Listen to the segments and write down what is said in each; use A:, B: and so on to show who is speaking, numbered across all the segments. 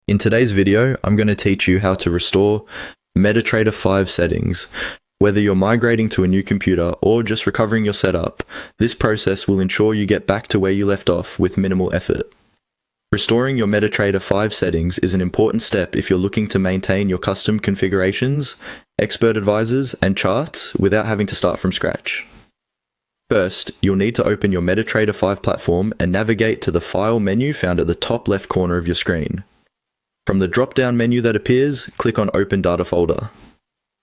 A: In today's video, I'm going to teach you how to restore MetaTrader 5 settings. Whether you're migrating to a new computer or just recovering your setup, this process will ensure you get back to where you left off with minimal effort. Restoring your MetaTrader 5 settings is an important step if you're looking to maintain your custom configurations, expert advisors, and charts without having to start from scratch. First, you'll need to open your MetaTrader 5 platform and navigate to the File menu found at the top left corner of your screen. From the drop-down menu that appears, click on Open Data Folder.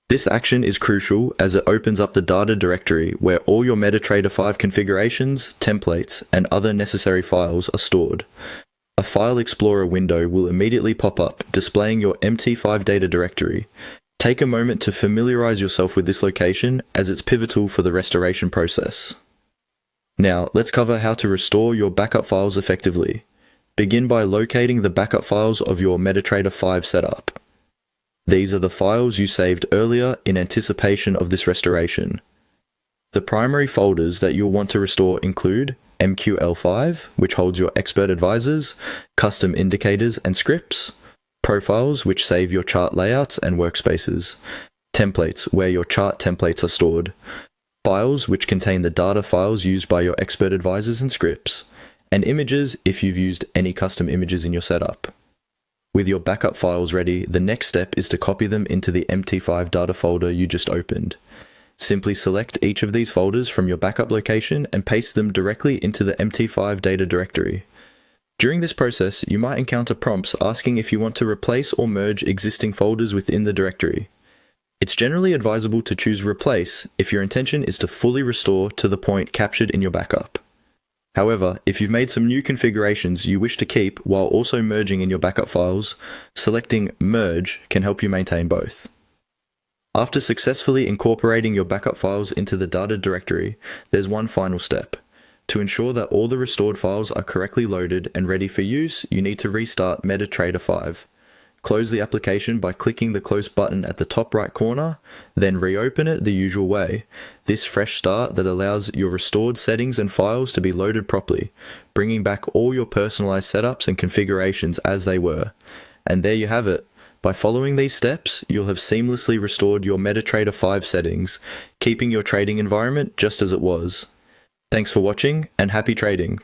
A: This action is crucial as it opens up the data directory where all your MetaTrader 5 configurations, templates, and other necessary files are stored. A File Explorer window will immediately pop up, displaying your MT5 data directory. Take a moment to familiarize yourself with this location as it's pivotal for the restoration process. Now, let's cover how to restore your backup files effectively. Begin by locating the backup files of your MetaTrader 5 setup. These are the files you saved earlier in anticipation of this restoration. The primary folders that you'll want to restore include MQL5, which holds your expert advisors, custom indicators and scripts, profiles, which save your chart layouts and workspaces, templates, where your chart templates are stored, files, which contain the data files used by your expert advisors and scripts, and images if you've used any custom images in your setup. With your backup files ready, the next step is to copy them into the MT5 data folder you just opened. Simply select each of these folders from your backup location and paste them directly into the MT5 data directory. During this process, you might encounter prompts asking if you want to replace or merge existing folders within the directory. It's generally advisable to choose Replace if your intention is to fully restore to the point captured in your backup. However, if you've made some new configurations you wish to keep while also merging in your backup files, selecting Merge can help you maintain both. After successfully incorporating your backup files into the data directory, there's one final step. To ensure that all the restored files are correctly loaded and ready for use, you need to restart MetaTrader 5. Close the application by clicking the Close button at the top right corner, then reopen it the usual way. This fresh start that allows your restored settings and files to be loaded properly, bringing back all your personalized setups and configurations as they were. And there you have it. By following these steps, you'll have seamlessly restored your MetaTrader 5 settings, keeping your trading environment just as it was. Thanks for watching and happy trading.